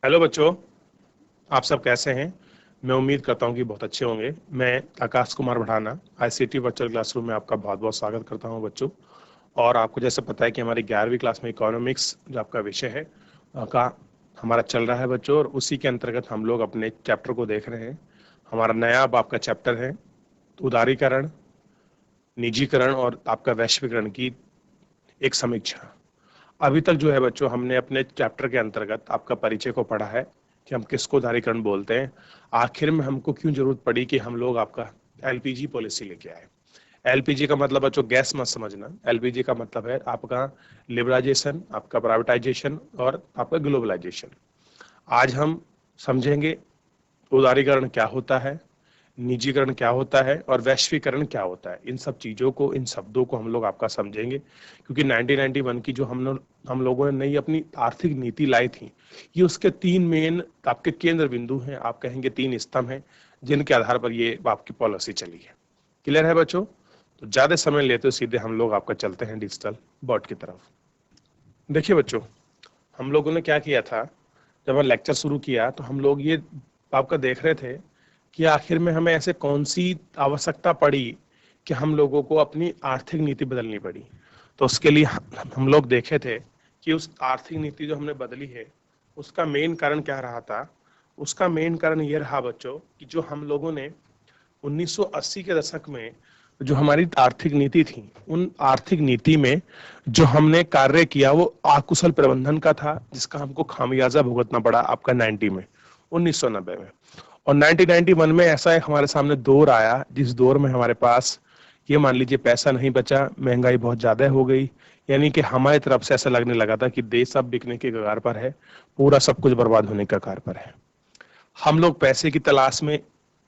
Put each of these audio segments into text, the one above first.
Hello बच्चों, आप सब कैसे हैं। मैं उम्मीद करता हूं कि बहुत अच्छे होंगे। मैं आकाश कुमार बढ़ाना आईसीटी वर्चुअल क्लासरूम में आपका बहुत बहुत स्वागत करता हूं बच्चों। और आपको जैसे पता है कि हमारी 11वीं क्लास में इकोनॉमिक्स जो आपका विषय है का हमारा चल रहा है बच्चों, और उसी के अंतर्गत हम लोग अपने चैप्टर को देख रहे हैं। हमारा नया अब आपका चैप्टर है उदारीकरण, निजीकरण और आपका वैश्वीकरण की एक समीक्षा। अभी तक जो है बच्चों, हमने अपने चैप्टर के अंतर्गत आपका परिचय को पढ़ा है कि हम किसको उदारीकरण बोलते हैं। आखिर में हमको क्यों जरूरत पड़ी कि हम लोग आपका एलपीजी पॉलिसी लेके आए। एलपीजी का मतलब बच्चों गैस मत समझना। एलपीजी का मतलब है आपका लिबराइजेशन, आपका प्राइवेटाइजेशन और आपका ग्लोबलाइजेशन। आज हम समझेंगे उदारीकरण क्या होता है, निजीकरण क्या होता है और वैश्वीकरण क्या होता है। इन सब चीजों को, इन शब्दों को हम लोग आपका समझेंगे, क्योंकि 1991 की जो हम लोगों ने नई अपनी आर्थिक नीति लाई थी, ये उसके तीन मेन आपके केंद्र बिंदु हैं, आप कहेंगे तीन स्तंभ हैं, जिनके आधार पर ये आपकी पॉलिसी चली है। क्लियर है बच्चों? तो ज्यादा समय लेते सीधे हम लोग आपका चलते हैं डिजिटल बोर्ड की तरफ। देखिए बच्चों, हम लोगों ने क्या किया था, जब हमने लेक्चर शुरू किया तो हम लोग ये आपका देख रहे थे कि आखिर में हमें ऐसे कौन सी आवश्यकता पड़ी कि हम लोगों को अपनी आर्थिक नीति बदलनी पड़ी। तो उसके लिए हम लोग देखे थे कि उस आर्थिक नीति जो हमने बदली है, उसका मेन कारण क्या रहा था। उसका मेन कारण ये रहा बच्चों कि जो हम लोगों ने 1980 के दशक में जो हमारी आर्थिक नीति थी, उन आर्थिक नीति में जो हमने कार्य किया वो अकुशल प्रबंधन का था, जिसका हमको खामियाजा भुगतना पड़ा आपका 90 में, 1990 में। और 1991 में ऐसा एक हमारे सामने दौर आया, जिस दौर में हमारे पास ये मान लीजिए पैसा नहीं बचा, महंगाई बहुत ज्यादा हो गई। यानी कि हमारी तरफ से ऐसा लगने लगा था कि देश अब बिकने के कगार पर है, पूरा सब कुछ बर्बाद होने के कगार पर है। हम लोग पैसे की तलाश में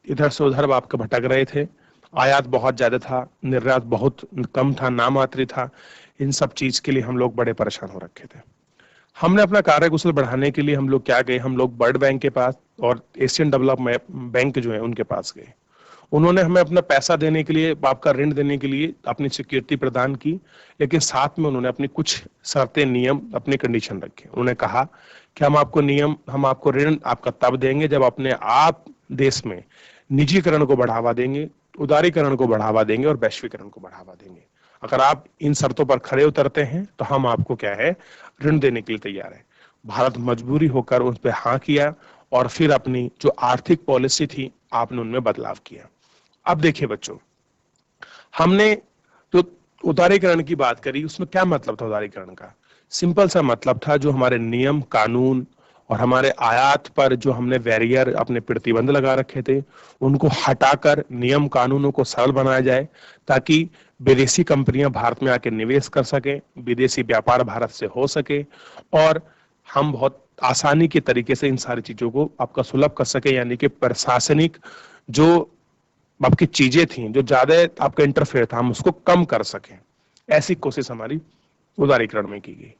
इधर से उधर आपके भटक रहे थे। आयात बहुत ज्यादा था, निर्यात बहुत कम था, नामात्र था। इन सब चीज के लिए हम लोग बड़े परेशान हो रखे थे। हमने अपना कार्य कुशल बढ़ाने के लिए हम लोग क्या गए, हम लोग वर्ल्ड बैंक के पास और एशियन डेवलपमेंट बैंक जो है उनके पास गए। उन्होंने हमें अपना पैसा देने के लिए, आपका ऋण देने के लिए अपनी सिक्योरिटी प्रदान की, लेकिन साथ में उन्होंने अपनी कुछ शर्तें, नियम, अपनी कंडीशन रखे। उन्होंने कहा कि हम आपको ऋण आपका तब देंगे जब अपने आप देश में निजीकरण को बढ़ावा देंगे, उदारीकरण को बढ़ावा देंगे और वैश्वीकरण को बढ़ावा देंगे। अगर आप इन शर्तों पर खरे उतरते हैं तो हम आपको क्या है, ऋण देने के लिए तैयार है। भारत मजबूरी होकर उस पर हाँ किया और फिर अपनी जो आर्थिक पॉलिसी थी आपने उनमें बदलाव किया। अब देखिए बच्चों, हमने जो उदारीकरण की बात करी, उसमें क्या मतलब था उदारीकरण का। सिंपल सा मतलब था, जो हमारे नियम कानून और हमारे आयात पर जो हमने बैरियर, अपने प्रतिबंध लगा रखे थे, उनको हटाकर नियम कानूनों को सरल बनाया जाए, ताकि विदेशी कंपनियां भारत में आके निवेश कर सके, विदेशी व्यापार भारत से हो सके, और हम बहुत आसानी के तरीके से इन सारी चीजों को आपका सुलभ कर सके। यानी कि प्रशासनिक जो आपकी चीजें थी, जो ज्यादा आपका इंटरफेयर था, हम उसको कम कर सकें। ऐसी कोशिश हमारी उदारीकरण में की गई।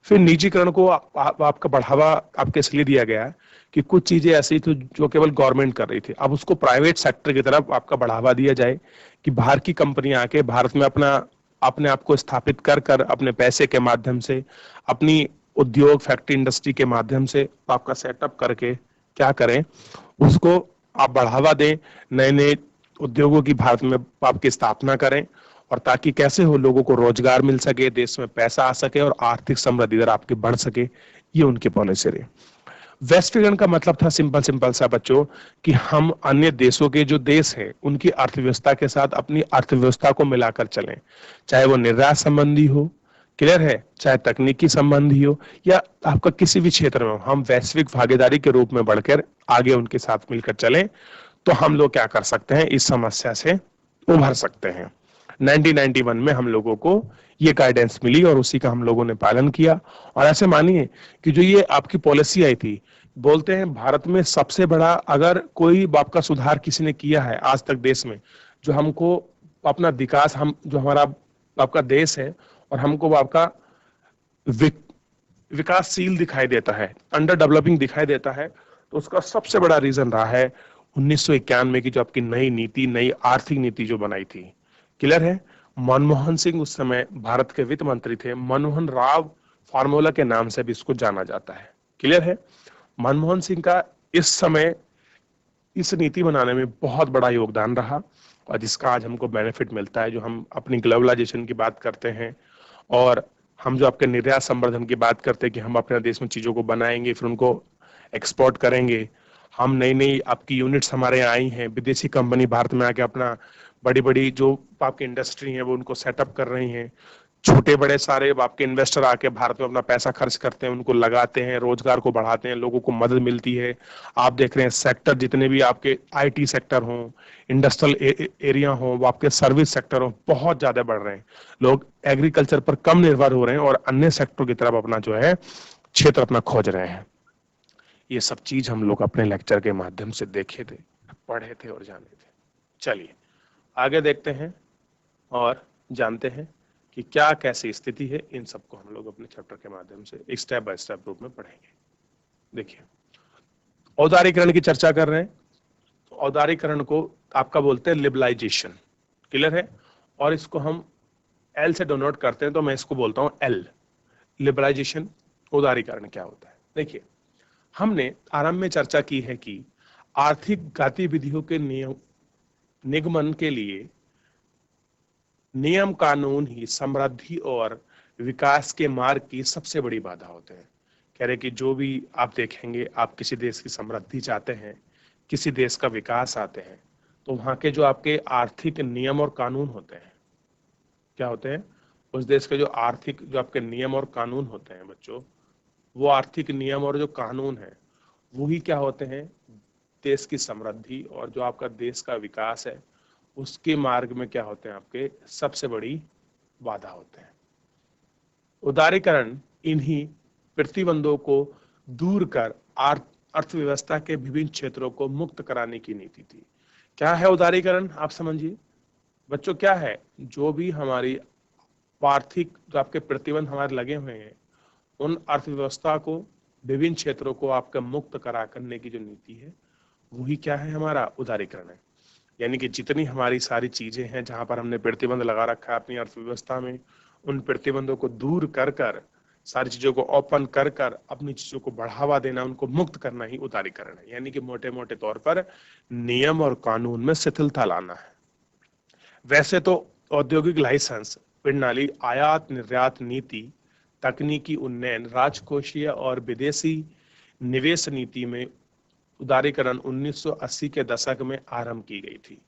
फिर निजीकरण को आपका बढ़ावा आपके इसलिए दिया गया कि कुछ चीजें ऐसी थी जो केवल गवर्नमेंट कर रही थी, अब उसको प्राइवेट सेक्टर की तरफ आपका बढ़ावा दिया जाए, कि बाहर की कंपनियां आके भारत में अपने आप को स्थापित कर कर अपने पैसे के माध्यम से, अपनी उद्योग फैक्ट्री इंडस्ट्री के माध्यम से आपका सेटअप करके क्या करें, उसको आप बढ़ावा दें, नए नए उद्योगों की भारत में आपकी स्थापना करें, और ताकि कैसे हो लोगों को रोजगार मिल सके, देश में पैसा आ सके और आर्थिक समृद्धि दर आपकी बढ़ सके। ये उनकी पॉलिसी रही। वैश्वीकरण का मतलब था सिंपल सिंपल सा बच्चों, कि हम अन्य देशों के जो देश हैं उनकी अर्थव्यवस्था के साथ अपनी अर्थव्यवस्था को मिलाकर चलें, चाहे वो निर्यात संबंधी हो, क्लियर है, चाहे तकनीकी संबंधी हो, या आपका किसी भी क्षेत्र में हो, हम वैश्विक भागीदारी के रूप में बढ़कर आगे उनके साथ मिलकर चलें, तो हम लोग क्या कर सकते हैं, इस समस्या से उभर सकते हैं। 1991 में हम लोगों को ये गाइडेंस मिली और उसी का हम लोगों ने पालन किया। और ऐसे मानिए कि जो ये आपकी पॉलिसी आई थी, बोलते हैं भारत में सबसे बड़ा अगर कोई आपका सुधार किसी ने किया है आज तक देश में, जो हमको अपना विकास, हम जो हमारा आपका देश है और हमको वो आपका विकासशील दिखाई देता है, अंडर डेवलपिंग दिखाई देता है, तो उसका सबसे बड़ा रीजन रहा है 1991 की जो आपकी नई नीति, नई आर्थिक नीति जो बनाई थी। क्लियर है? मनमोहन सिंह उस समय भारत के वित्त मंत्री थे, मनमोहन राव फार्मूला के नाम से भी इसको जाना जाता है। क्लियर है? मनमोहन सिंह का इस समय इस नीति बनाने में बहुत बड़ा योगदान रहा और जिसका आज हमको बेनिफिट मिलता है, जो हम अपनी ग्लोबलाइजेशन की बात करते हैं और हम जो आपके निर्यात संवर्धन की बात करते हैं कि हम अपने देश में चीजों को बनाएंगे फिर उनको एक्सपोर्ट करेंगे। हम नई नई आपकी यूनिट्स हमारे यहाँ आई हैं, विदेशी कंपनी भारत में आके अपना बड़ी बड़ी जो आपकी इंडस्ट्री है वो उनको सेटअप कर रही हैं। छोटे बड़े सारे आपके इन्वेस्टर आके भारत में अपना पैसा खर्च करते हैं, उनको लगाते हैं, रोजगार को बढ़ाते हैं, लोगों को मदद मिलती है। आप देख रहे हैं सेक्टर जितने भी आपके आईटी सेक्टर हों, इंडस्ट्रियल एरिया हों, वो आपके सर्विस सेक्टर हों, बहुत ज्यादा बढ़ रहे हैं। लोग एग्रीकल्चर पर कम निर्भर हो रहे हैं और अन्य सेक्टर की तरफ अपना जो है क्षेत्र अपना खोज रहे हैं। ये सब चीज हम लोग अपने लेक्चर के माध्यम से देखे थे, पढ़े थे और जाने थे। चलिए आगे देखते हैं और जानते हैं कि क्या कैसी स्थिति है। इन सबको हम लोग अपने चैप्टर के माध्यम से एक स्टेप बाय स्टेप रूप में पढ़ेंगे। देखिए औदारीकरण की चर्चा कर रहे हैं, तो औदारीकरण को आपका बोलते हैं लिबरलाइजेशन। क्लियर है? और इसको हम एल से डिनोट करते हैं, तो मैं इसको बोलता हूं एल, लिबरलाइजेशन। उदारीकरण क्या होता है? देखिए हमने आरंभ में चर्चा की है कि आर्थिक गतिविधियों के निगमन के लिए नियम कानून ही समृद्धि और विकास के मार्ग की सबसे बड़ी बाधा होते हैं। कह रहे कि जो भी आप देखेंगे, आप किसी देश की समृद्धि चाहते हैं, किसी देश का विकास आते हैं, तो वहां के जो आपके आर्थिक नियम और कानून होते हैं, क्या होते हैं? उस देश के जो आर्थिक जो आपके नियम और कानून होते हैं बच्चों, वो आर्थिक नियम और जो कानून है वो ही क्या होते हैं? देश की समृद्धि और जो आपका देश का विकास है उसके मार्ग में क्या होते हैं? आपके सबसे बड़ी बाधा होते हैं। उदारीकरण इन्हीं प्रतिबंधों को दूर कर अर्थव्यवस्था के विभिन्न क्षेत्रों को मुक्त कराने की नीति थी। क्या है उदारीकरण? आप समझिए बच्चों, क्या है? जो भी हमारी आर्थिक जो आपके प्रतिबंध हमारे लगे हुए हैं, उन अर्थव्यवस्था को, विभिन्न क्षेत्रों को आपका मुक्त करा करने की जो नीति है वही क्या है? हमारा उदारीकरण है। यानी कि जितनी हमारी सारी चीजें हैं जहां पर हमने प्रतिबंध लगा रखा है अपनी अर्थव्यवस्था में, उन प्रतिबंधों को दूर कर कर, सारी चीजों को ओपन कर कर अपनी चीजों को बढ़ावा देना, उनको मुक्त करना ही उदारीकरण है। यानी कि मोटे मोटे तौर पर नियम और कानून में शिथिलता लाना है। वैसे तो औद्योगिक लाइसेंस प्रणाली, आयात निर्यात नीति, तकनीकी उन्नयन, राजकोषीय और विदेशी निवेश नीति में उदारीकरण 1980 के दशक में आरंभ की गई थी।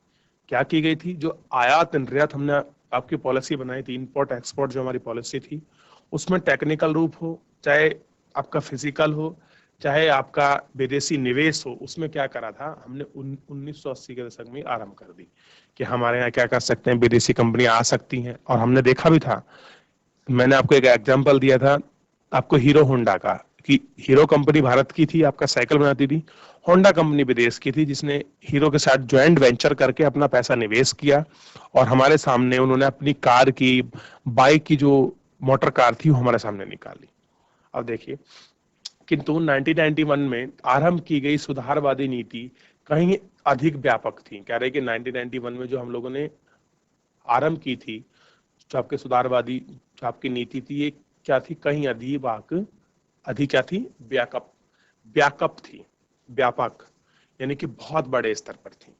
क्या की गई थी? जो आयात निर्यात हमने आपकी पॉलिसी बनाई थी, इंपोर्ट एक्सपोर्ट जो हमारी पॉलिसी थी, उसमें टेक्निकल रूप हो, चाहे आपका फिजिकल हो, चाहे आपका विदेशी निवेश हो, उसमें क्या करा था हमने 1980 के दशक में आरंभ कर दी कि हमारे यहाँ क्या कर सकते हैं, विदेशी कंपनी आ सकती हैं। और हमने देखा भी था, मैंने आपको एक एग्जांपल दिया था आपको हीरो होंडा का, कि हीरो कंपनी भारत की थी, आपका साइकिल बनाती थी, होंडा कंपनी विदेश की थी, जिसने हीरो के साथ ज्वाइंट वेंचर करके अपना पैसा निवेश किया और हमारे सामने उन्होंने अपनी कार की, बाइक की जो मोटर कार थी वो हमारे सामने निकाली। अब देखिए, किंतु 1991 में आरंभ की गई सुधारवादी नीति कहीं अधिक व्यापक थी। कह रहे कि 1991 में जो हम लोगों ने आरंभ की थी, जो आपके सुधारवादी जो आपकी नीति थी, ये क्या थी? कहीं अधिक क्या थी? व्यापक थी, व्यापक, यानी कि बहुत बड़े स्तर पर थी।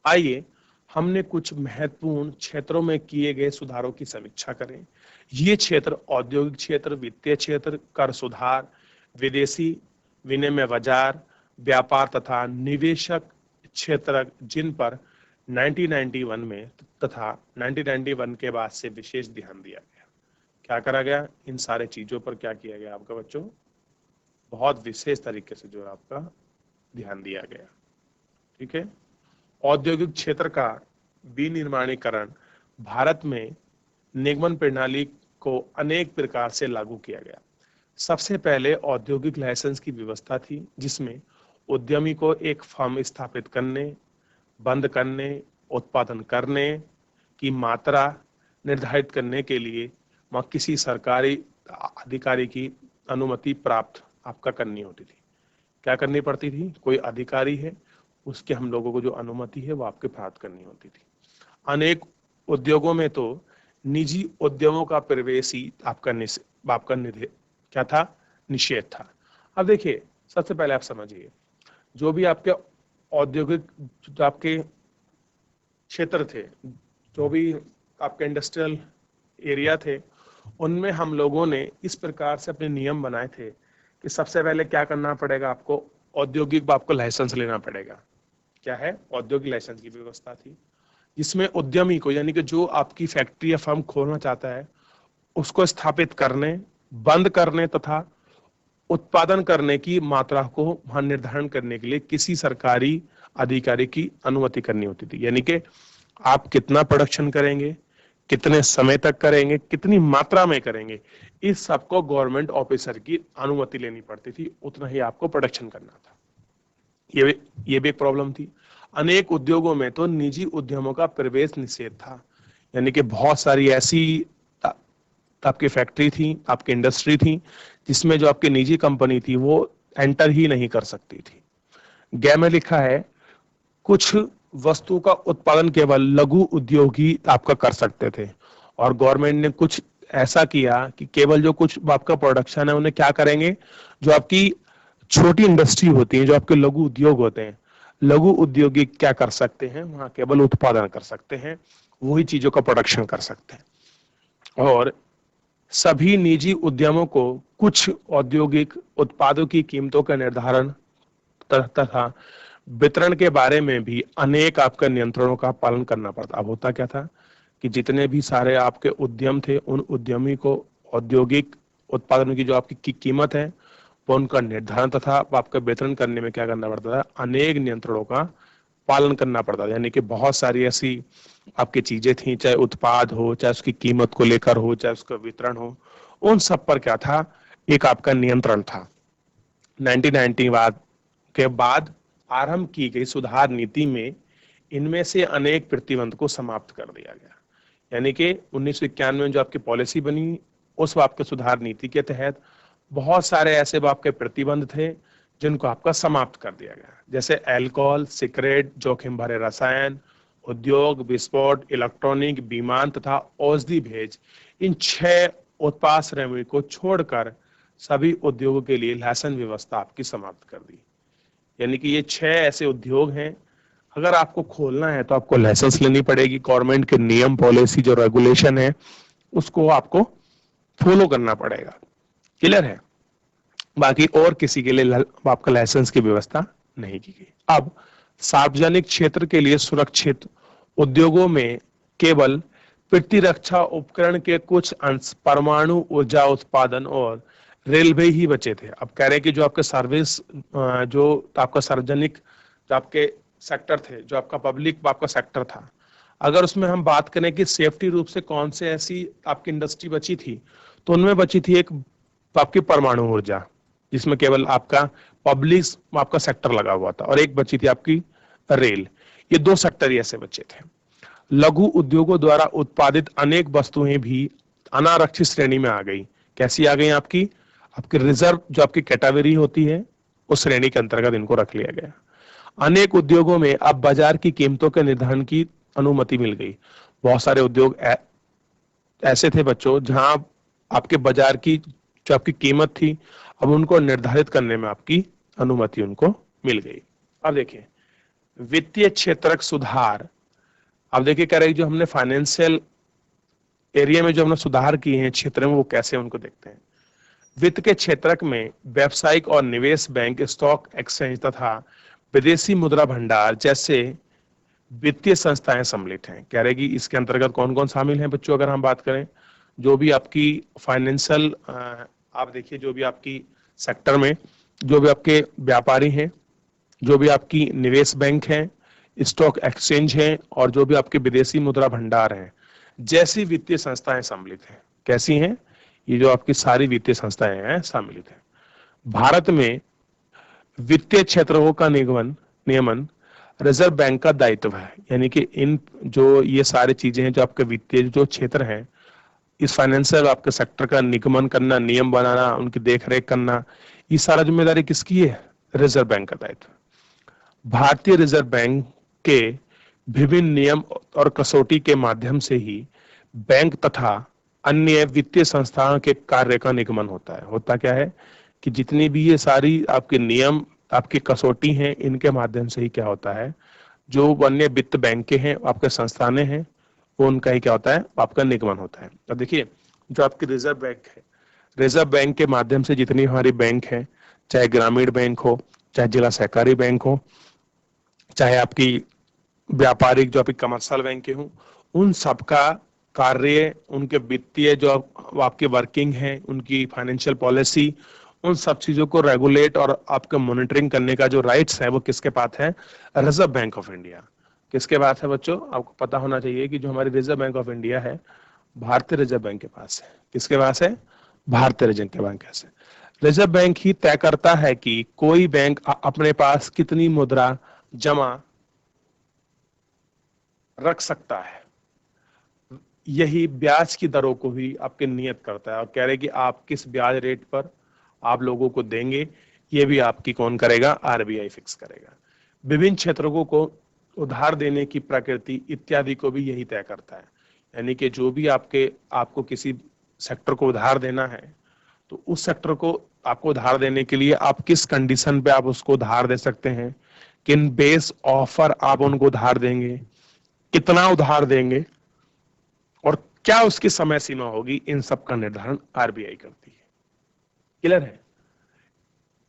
आइए हमने कुछ महत्वपूर्ण क्षेत्रों में किए गए सुधारों की समीक्षा करें। ये क्षेत्र औद्योगिक क्षेत्र, वित्तीय क्षेत्र, कर सुधार, विदेशी विनिमय बाजार, व्यापार तथा निवेशक क्षेत्र, जिन पर 1991 में तथा 1991 के बाद से विशेष ध्यान दिया गया। क्या करा गया? इन सारे चीजों पर क्या किया गया आपका बच्चों? बहुत विशेष तरीके से जो आपका ध्यान दिया गया। ठीक है? औद्योगिक क्षेत्र का विनिर्माणीकरण भारत में निगमन प्रणाली को अनेक प्रकार से लागू किया गया। सबसे पहले औद्योगिक लाइसेंस की व्यवस्था थी, जिसमें उद्यमी को एक फर्म स्थापित करने, बंद करने, उत्पादन करने की मात्रा निर्धारित करने के लिए वहाँ किसी सरकारी अधिकारी की अनुमति प्राप्त आपका करनी होती थी। क्या करनी पड़ती थी? कोई अधिकारी है, उसके हम लोगों को जो अनुमति है वो आपके प्राप्त करनी होती थी। अनेक उद्योगों में तो निजी उद्यमों का प्रवेश ही आपका क्या था? निषेध था। अब देखिए, सबसे पहले आप समझिए, जो भी आपके औद्योगिक, जो आपके क्षेत्र थे, जो भी आपके इंडस्ट्रियल एरिया थे, उनमें हम लोगों ने इस प्रकार से अपने नियम बनाए थे कि सबसे पहले क्या करना पड़ेगा, आपको औद्योगिक आपको लाइसेंस लेना पड़ेगा। क्या है? औद्योगिक लाइसेंस की व्यवस्था थी, जिसमें उद्यमी को, यानी कि जो आपकी फैक्ट्री या फर्म खोलना चाहता है, उसको स्थापित करने, बंद करने तथा उत्पादन करने की मात्रा को वहां निर्धारण करने के लिए किसी सरकारी अधिकारी की अनुमति करनी होती थी। यानी कि आप कितना प्रोडक्शन करेंगे, कितने समय तक करेंगे, कितनी मात्रा में करेंगे, इस सबको गवर्नमेंट ऑफिसर की अनुमति लेनी पड़ती थी, उतना ही आपको प्रोडक्शन करना था। ये भी एक प्रॉब्लम थी। अनेक उद्योगों में तो निजी उद्यमों का प्रवेश निषेध था, यानी कि बहुत सारी ऐसी आपकी फैक्ट्री थी, आपकी इंडस्ट्री थी, जिसमें जो आपकी निजी कंपनी थी वो एंटर ही नहीं कर सकती थी। ग में लिखा है, कुछ वस्तु का उत्पादन केवल लघु उद्योग ही आपका कर सकते थे, और गवर्नमेंट ने कुछ ऐसा किया कि केवल जो कुछ आपका प्रोडक्शन है उन्हें क्या करेंगे, जो आपकी छोटी इंडस्ट्री होती है, जो आपके लघु उद्योग होते हैं, लघु उद्योगी क्या कर सकते हैं, वहां केवल उत्पादन कर सकते हैं, वही चीजों का प्रोडक्शन कर सकते हैं। और सभी निजी उद्यमों को कुछ औद्योगिक उत्पादों की कीमतों का निर्धारण तथा वितरण के बारे में भी अनेक आपका नियंत्रणों का पालन करना पड़ता। अब होता क्या था कि जितने भी सारे आपके उद्यम थे, उन उद्यमी को औद्योगिक उत्पादन की जो आपकी कीमत है वो उनका निर्धारण तथा आपका वितरण करने में क्या करना पड़ता था, अनेक नियंत्रणों का पालन करना पड़ता था। यानी कि बहुत सारी ऐसी आपकी चीजें थी, चाहे उत्पाद हो, चाहे उसकी कीमत को लेकर हो, चाहे उसका वितरण हो, उन सब पर क्या था, एक आपका नियंत्रण था। 1990 के बाद आरंभ की गई सुधार नीति में इनमें से अनेक प्रतिबंध को समाप्त कर दिया गया। यानी कि 1991 में जो आपकी पॉलिसी बनी, उस आपके सुधार नीति के तहत बहुत सारे ऐसे आपके प्रतिबंध थे जिनको आपका समाप्त कर दिया गया, जैसे अल्कोहल, सिगरेट, जोखिम भरे रसायन, उद्योग, विस्फोट, इलेक्ट्रॉनिक, विमान तथा औषधि भेज, इन 6 उत्पाद श्रेणी को छोड़कर सभी उद्योगों के लिए लाइसेंस व्यवस्था आपकी समाप्त कर दी। यानी कि ये 6 ऐसे उद्योग हैं, अगर आपको खोलना है तो आपको लाइसेंस लेनी पड़ेगी, गवर्नमेंट के नियम, पॉलिसी, जो रेगुलेशन है उसको आपको फॉलो करना पड़ेगा। क्लियर है? बाकी और किसी के लिए आपका लाइसेंस की व्यवस्था नहीं की गई। अब सार्वजनिक क्षेत्र के लिए सुरक्षित उद्योगों में केवल प्रतिरक्षा उपकरण के कुछ अंश, परमाणु ऊर्जा उत्पादन और रेलवे ही बचे थे। अब कह रहे हैं कि जो आपके सर्विस, जो आपका सार्वजनिक, जो आपके सेक्टर थे, जो आपका पब्लिक आपका सेक्टर था, अगर उसमें हम बात करें कि सेफ्टी रूप से कौन से ऐसी आपकी इंडस्ट्री बची थी, तो उनमें बची थी एक आपकी परमाणु ऊर्जा, जिसमें केवल आपका पब्लिक आपका सेक्टर लगा हुआ था, और एक बची थी आपकी रेल। ये 2 सेक्टर ही ऐसे बचे थे। लघु उद्योगों द्वारा उत्पादित अनेक वस्तुएं भी अनारक्षित श्रेणी में आ गई। कैसी आ गई? आपकी आपकी रिजर्व, जो आपकी कैटेगरी होती है, उस श्रेणी के अंतर्गत इनको रख लिया गया। अनेक उद्योगों में अब बाजार की कीमतों के निर्धारण की अनुमति मिल गई। बहुत सारे उद्योग ऐसे थे बच्चों, जहां आपके बाजार की जो आपकी कीमत थी, अब उनको निर्धारित करने में आपकी अनुमति उनको मिल गई। अब देखिए वित्तीय क्षेत्र सुधार। अब देखिए कह रहे जो हमने फाइनेंशियल एरिया में जो हमने सुधार किए हैं क्षेत्र में, वो कैसे उनको देखते हैं। वित्त के क्षेत्र में व्यावसायिक और निवेश बैंक, स्टॉक एक्सचेंज तथा विदेशी मुद्रा भंडार जैसे वित्तीय संस्थाएं सम्मिलित हैं। कह रहे कि इसके अंतर्गत कौन कौन शामिल हैं बच्चों, अगर हम बात करें जो भी आपकी फाइनेंशियल, आप देखिए जो भी आपकी सेक्टर में जो भी आपके व्यापारी हैं, जो भी आपकी निवेश बैंक हैं, स्टॉक एक्सचेंज हैं, और जो भी आपके विदेशी मुद्रा भंडार हैं, जैसी वित्तीय संस्थाएं सम्मिलित हैं। कैसी हैं? ये जो आपकी सारी वित्तीय संस्थाएं हैं सम्मिलित हैं। भारत में वित्तीय क्षेत्रों का नियमन रिजर्व बैंक का दायित्व है। यानी कि इन जो ये सारी चीजें हैं, जो आपके वित्तीय जो क्षेत्र हैं, इस फाइनेंशियल आपके सेक्टर का निगमन करना, नियम बनाना, उनकी देखरेख करना, ये सारा जिम्मेदारी किसकी है? रिजर्व बैंक का दायित्व। भारतीय रिजर्व बैंक के विभिन्न नियम और कसौटी के माध्यम से ही बैंक तथा अन्य वित्तीय संस्थाओं के कार्य का निगमन होता है। होता क्या है कि जितनी भी ये सारी आपके नियम, आपकी कसौटी हैं, इनके माध्यम से ही क्या होता है, जो अन्य वित्त बैंकें हैं, आपके संस्थानें हैं, वो उनका ही क्या होता है, आपका निगमन होता है। अब देखिए, जो आपकी रिजर्व बैंक है, रिजर्व बैंक के माध्यम से जितनी हमारी बैंक है, चाहे ग्रामीण बैंक हो, चाहे जिला सहकारी बैंक हो, चाहे आपकी व्यापारिक जो आपकी कमर्शियल बैंक हो, उन सबका कार्य, उनके वित्तीय जो आपकी वर्किंग है, उनकी फाइनेंशियल पॉलिसी, उन सब चीजों को रेगुलेट और आपके मॉनिटरिंग करने का जो राइट्स है, वो किसके पास है, रिजर्व बैंक ऑफ इंडिया। किसके पास है बच्चों, आपको पता होना चाहिए कि जो हमारी रिजर्व बैंक ऑफ इंडिया है, भारतीय रिजर्व बैंक के पास है। किसके पास है, भारतीय रिजर्व बैंक है। रिजर्व बैंक ही तय करता है कि कोई बैंक अपने पास कितनी मुद्रा जमा रख सकता है। यही ब्याज की दरों को भी आपके नियत करता है और कह रहे कि आप किस ब्याज रेट पर आप लोगों को देंगे, ये भी आपकी कौन करेगा, आरबीआई फिक्स करेगा। विभिन्न क्षेत्रों को उधार देने की प्रकृति इत्यादि को भी यही तय करता है। यानी कि जो भी आपको किसी सेक्टर को उधार देना है, तो उस सेक्टर को आपको उधार देने के लिए आप किस कंडीशन पे आप उसको उधार दे सकते हैं, किन बेस ऑफर आप उनको उधार देंगे, कितना उधार देंगे और क्या उसकी समय सीमा होगी, इन सब का निर्धारण आरबीआई करती है। क्लियर है।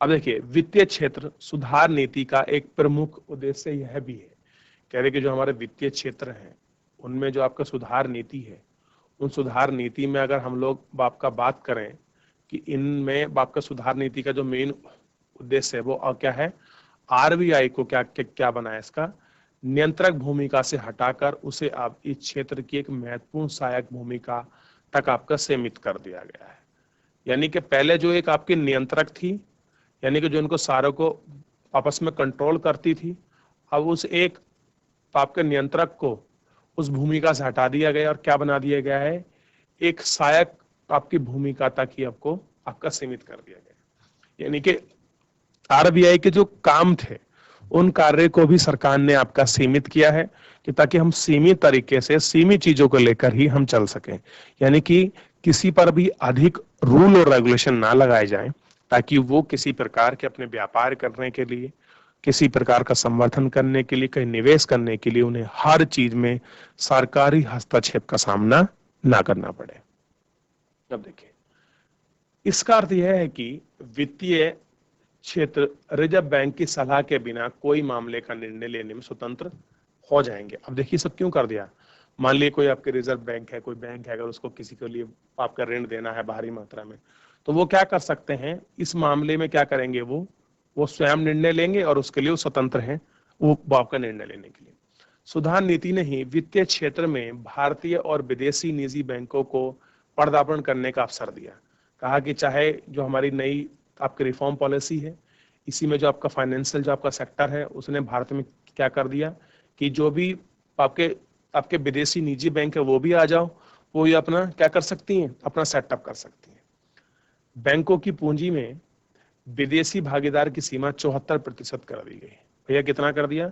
अब देखिए, वित्तीय क्षेत्र सुधार नीति का एक प्रमुख उद्देश्य यह भी है, कह रहे कि जो हमारे वित्तीय क्षेत्र हैं, उनमें जो आपका सुधार नीति है, उन सुधार नीति में अगर हम लोग आपका बात करें कि इनमें आपका सुधार नीति का जो मेन उद्देश्य है वो क्या है, आरबीआई को क्या बनाया, इसका नियंत्रक भूमिका से हटाकर उसे आप इस क्षेत्र की एक महत्वपूर्ण सहायक भूमिका तक आपका सीमित कर दिया गया है। यानी कि पहले जो एक आपकी नियंत्रक थी, यानी कि जो इनको सारों को आपस में कंट्रोल करती थी, अब उस एक आपके नियंत्रक को उस भूमिका से हटा दिया गया और क्या बना दिया गया है, एक सहायक आपकी भूमिका तक ही आपको आपका सीमित कर दिया गया। यानी कि आरबीआई के जो काम थे, उन कार्य को भी सरकार ने आपका सीमित किया है कि ताकि हम सीमित तरीके से सीमित चीजों को लेकर ही हम चल सकें। यानी कि किसी पर भी अधिक रूल और रेगुलेशन ना लगाए जाएं, ताकि वो किसी प्रकार के अपने व्यापार करने के लिए, किसी प्रकार का संवर्धन करने के लिए, कहीं निवेश करने के लिए उन्हें हर चीज में सरकारी हस्तक्षेप का सामना ना करना पड़े। अब देखिए, इसका अर्थ यह है कि वित्तीय क्षेत्र रिजर्व बैंक की सलाह के बिना कोई मामले का निर्णय लेने में स्वतंत्र हो जाएंगे। अब देखिए, सब क्यों कर दिया। मान लीजिए कोई आपके रिजर्व बैंक है, कोई बैंक है, अगर उसको किसी के लिए आपका ऋण देना है भारी मात्रा में, तो वो क्या कर सकते हैं, इस मामले में क्या करेंगे, वो स्वयं निर्णय लेंगे और उसके लिए वो स्वतंत्र हैं, वो आपका निर्णय लेने के लिए। सुधार नीति ने ही वित्तीय क्षेत्र में भारतीय और विदेशी निजी बैंकों को पदार्पण करने का अवसर दिया। कहा कि चाहे जो हमारी नई आपकी रिफॉर्म पॉलिसी है, इसी में जो आपका फाइनेंशियल जो आपका सेक्टर है, उसने भारत में क्या कर दिया कि जो भी आपके आपके विदेशी निजी बैंक है, वो भी आ जाओ, वो ये अपना क्या कर सकती हैं, अपना सेटअप कर सकती हैं। बैंकों की पूंजी में विदेशी भागीदार की सीमा 74% कर दी गई। भैया कितना कर दिया,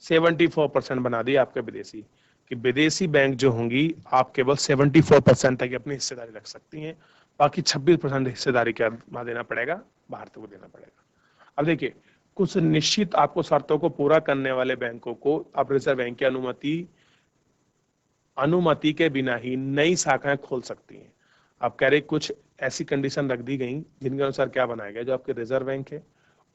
74% बना दिया आपके विदेशी, कि विदेशी बैंक जो होंगी, आप केवल 74% तक अपनी हिस्सेदारी रख सकती हैं, बाकी 26% हिस्सेदारी क्या देना पड़ेगा, भारत को देना पड़ेगा। अब देखिए, कुछ निश्चित आपको शर्तों को पूरा करने वाले बैंकों को अब रिजर्व बैंक की अनुमति के बिना ही नई शाखाएं खोल सकती हैं। आप कह रहे कुछ ऐसी कंडीशन रख दी गई जिनके अनुसार क्या बनाया गया, जो आपके रिजर्व बैंक है,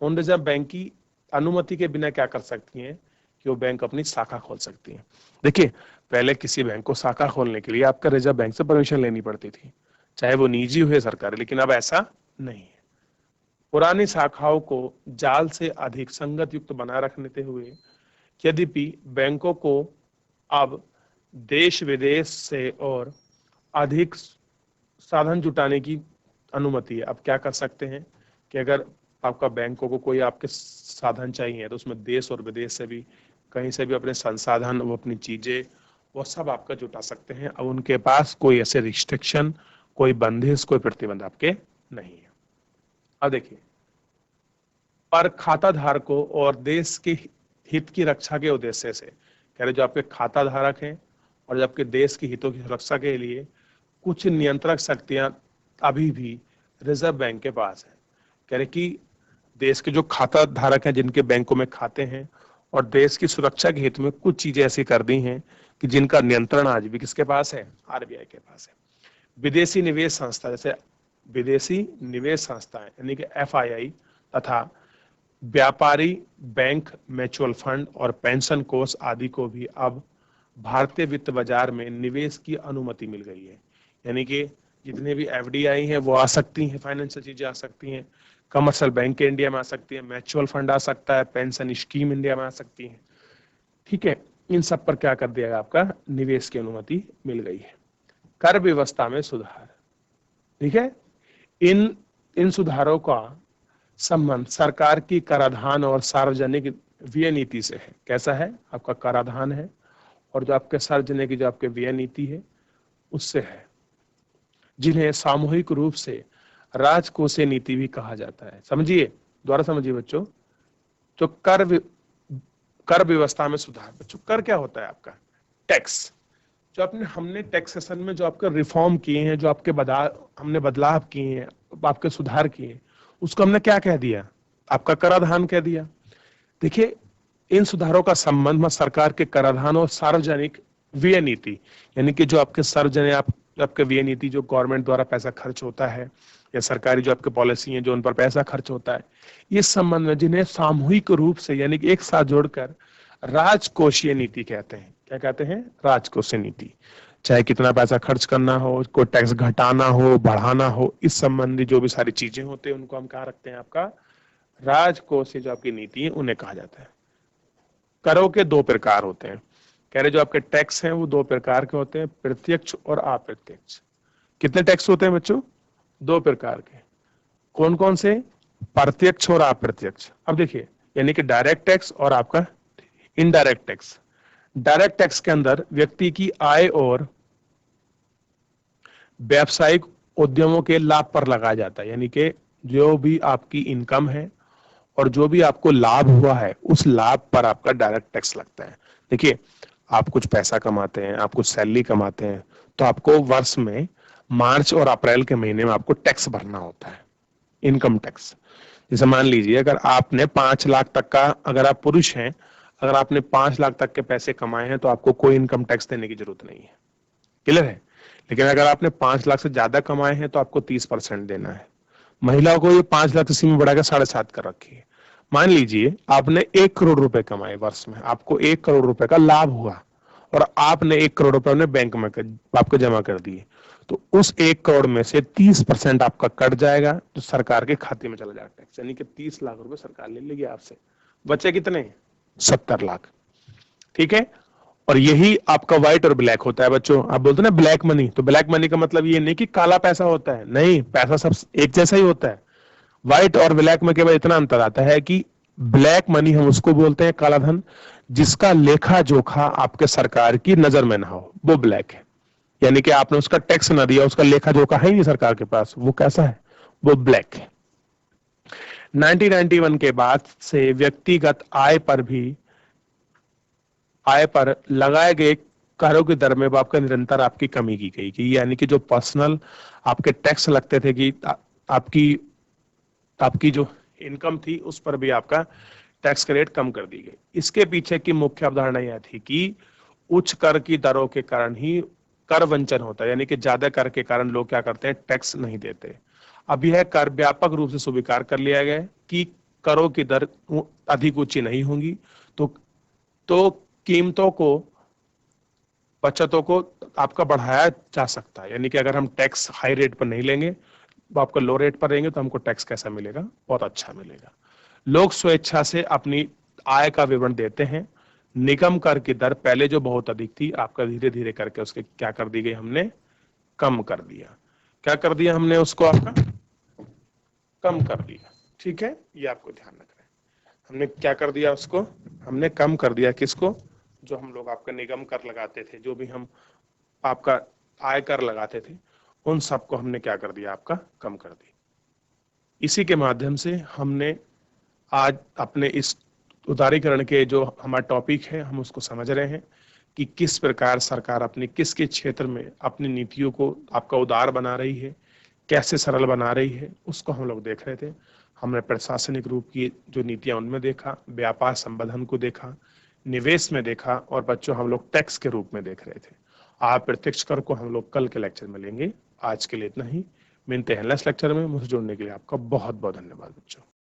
उन रिजर्व बैंक की अनुमति के बिना क्या कर सकती हैं कि वो बैंक अपनी शाखा खोल सकती हैं। देखिए, पहले किसी बैंक को शाखा खोलने के लिए आपका रिजर्व बैंक से परमिशन लेनी पड़ती थी, चाहे वो निजी हो या सरकारी, लेकिन अब ऐसा नहीं है। पुरानी शाखाओं को जाल से अधिक संगत युक्त बनाए रखते हुए यद्यपि बैंकों को अब देश विदेश से और अधिक साधन जुटाने की अनुमति है। अब क्या कर सकते हैं कि अगर आपका बैंकों को कोई आपके साधन चाहिए, तो उसमें देश और विदेश से भी, कहीं से भी अपने संसाधन, वो अपनी चीजें, वो सब आपका जुटा सकते हैं। अब उनके पास कोई ऐसे रिस्ट्रिक्शन, कोई बंदिश, कोई प्रतिबंध आपके नहीं है। अब देखिए, पर खाता धारकों और देश के हित की रक्षा के उद्देश्य से, कह रहे जो आपके खाता धारक हैं और जो आपके देश के हितों की सुरक्षा के लिए कुछ नियंत्रक शक्तियां अभी भी रिजर्व बैंक के पास है। कह रहे कि देश के जो खाता धारक हैं, जिनके बैंकों में खाते हैं और देश की सुरक्षा के हित में कुछ चीजें ऐसी कर दी हैं कि जिनका नियंत्रण आज भी किसके पास है? आरबीआई के पास है। विदेशी निवेश संस्था, जैसे विदेशी निवेश संस्थाएं यानी कि एफआईआई तथा व्यापारी बैंक, म्यूचुअल फंड और पेंशन कोष आदि को भी अब भारतीय वित्त बाजार में निवेश की अनुमति मिल गई है। यानी कि जितने भी एफडीआई हैं वो आ सकती हैं, फाइनेंशियल चीजें आ सकती हैं, कमर्शियल बैंक इंडिया में आ सकती है, म्यूचुअल फंड आ सकता है, पेंशन स्कीम इंडिया में आ सकती है। ठीक है, इन सब पर क्या कर दिया, आपका निवेश की अनुमति मिल गई है। कर व्यवस्था में सुधार, ठीक है, इन इन सुधारों का संबंध सरकार की कराधान और सार्वजनिक व्यय नीति से है। कैसा है? आपका कराधान है और जो आपके सार्वजनिक जो आपके व्यय नीति है उससे है, जिन्हें सामूहिक रूप से राजकोषीय नीति भी कहा जाता है। समझिए, दोबारा समझिए बच्चों, जो कर व्यवस्था में सुधार। बच्चों, कर क्या होता है? आपका टैक्स। जो हमने टैक्सेशन में जो आपके रिफॉर्म किए हैं, जो आपके हमने बदलाव किए हैं, आपके सुधार किए हैं, उसको हमने क्या कह दिया? आपका कराधान कह दिया। देखिए, इन सुधारों का संबंध में सरकार के कराधान और सार्वजनिक व्यय नीति, यानी कि जो आपके सार्वजनिक आपके व्यय नीति, जो गवर्नमेंट द्वारा पैसा खर्च होता है या सरकारी जो आपके पॉलिसी है जो उन पर पैसा खर्च होता है, इस संबंध में जिन्हें सामूहिक रूप से यानी कि एक साथ जोड़कर राजकोषीय नीति कहते हैं। क्या कहते हैं? राजकोषीय नीति। चाहे कितना पैसा खर्च करना हो, कोई टैक्स घटाना हो, बढ़ाना हो, इस संबंधी जो भी सारी चीजें होते हैं उनको हम कहा रखते हैं? आपका राजकोषीय जो आपकी नीति है उन्हें कहा जाता है। करों के दो प्रकार होते हैं। कह रहे जो आपके टैक्स हैं वो दो प्रकार के होते हैं, प्रत्यक्ष और अप्रत्यक्ष। कितने टैक्स होते हैं बच्चों? दो प्रकार के। कौन कौन से? प्रत्यक्ष और अप्रत्यक्ष। अब देखिए, यानी कि डायरेक्ट टैक्स और आपका इनडायरेक्ट टैक्स। डायरेक्ट टैक्स के अंदर व्यक्ति की आय और व्यावसायिक उद्यमों के लाभ पर लगाया जाता है, यानी कि जो भी आपकी इनकम है और जो भी आपको लाभ हुआ है उस लाभ पर आपका डायरेक्ट टैक्स लगता है। देखिए, आप कुछ पैसा कमाते हैं, आप कुछ सैलरी कमाते हैं, तो आपको वर्ष में मार्च और अप्रैल के महीने में आपको टैक्स भरना होता है, इनकम टैक्स। जैसे मान लीजिए, अगर आपने 5 लाख तक का, अगर आप पुरुष हैं, अगर आपने 5 लाख तक के पैसे कमाए हैं तो आपको कोई इनकम टैक्स देने की जरूरत नहीं है। क्लियर है? लेकिन अगर आपने 5 लाख से ज्यादा कमाए हैं तो आपको 30% देना है। महिलाओं को ये 5 लाख सीमा बढ़ाकर 7.5 कर रखी है। मान लीजिए आपने 1 करोड़ रुपए कमाए वर्ष में, आपको 1 करोड़ रुपए का लाभ हुआ और आपने 1 करोड़ रुपए अपने बैंक में आपको जमा कर दिए, तो उस 1 करोड़ में से 30% आपका कट जाएगा, जो सरकार के खाते में चला जाएगा टैक्स, यानी कि 30 लाख रुपए सरकार ले लेगी आपसे। बचे कितने? 70 लाख। ठीक है, और यही आपका व्हाइट और ब्लैक होता है बच्चों। आप बोलते हैं ना ब्लैक मनी, तो ब्लैक मनी का मतलब ये नहीं कि काला पैसा होता है, नहीं, पैसा सब एक जैसा ही होता है। व्हाइट और ब्लैक में केवल इतना अंतर आता है कि ब्लैक मनी हम उसको बोलते हैं, काला धन, जिसका लेखा जोखा आपके सरकार की नजर में ना हो, वो ब्लैक है। यानी कि आपने उसका टैक्स ना दिया, उसका लेखा जोखा है ही नहीं सरकार के पास, वो कैसा है? वो ब्लैक है। 1991 के बाद से व्यक्तिगत आय पर लगाए गए करों की दर में आपका निरंतर आपकी कमी की गई, कि यानी कि जो पर्सनल आपके टैक्स लगते थे, कि आपकी जो इनकम थी उस पर भी आपका टैक्स का रेट कम कर दी गई। इसके पीछे की मुख्य अवधारणा यह थी कि उच्च कर की दरों के कारण ही कर वंचन होता है, यानी कि ज्यादा कर के कारण लोग क्या करते हैं? टैक्स नहीं देते। अब यह कर व्यापक रूप से स्वीकार कर लिया गया कि करों की दर अधिक ऊंची नहीं होंगी, तो कीमतों को, बचतों को आपका बढ़ाया जा सकता है। यानी कि अगर हम टैक्स हाई रेट पर नहीं लेंगे, तो आपका लो रेट पर रहेंगे, तो हमको टैक्स कैसा मिलेगा? बहुत अच्छा मिलेगा। लोग स्वेच्छा से अपनी आय का विवरण देते हैं। निगम कर की दर पहले जो बहुत अधिक थी, आपका धीरे धीरे करके उसके क्या कर दी गई? हमने कम कर दिया। क्या कर दिया हमने? उसको आपका कम कर दिया। ठीक है, ये आपको ध्यान रखना है। हमने क्या कर दिया? उसको हमने कम कर दिया। किसको? जो हम लोग आपका निगम कर लगाते थे, जो भी हम आपका आय कर लगाते थे, उन सबको हमने क्या कर दिया? आपका कम कर दिया। इसी के माध्यम से हमने आज अपने इस उदारीकरण के जो हमारा टॉपिक है, हम उसको समझ रहे हैं कि किस प्रकार सरकार अपने किस क्षेत्र में अपनी नीतियों को आपका उदार बना रही है, कैसे सरल बना रही है, उसको हम लोग देख रहे थे। हमने प्रशासनिक रूप की जो नीतियां उनमें देखा, व्यापार संवर्धन को देखा, निवेश में देखा, और बच्चों हम लोग टैक्स के रूप में देख रहे थे। आप प्रत्यक्ष कर को हम लोग कल के लेक्चर में लेंगे। आज के लिए इतना ही। मिलते हैं नेक्स्ट लेक्चर में। मुझसे जुड़ने के लिए आपका बहुत बहुत धन्यवाद बच्चों।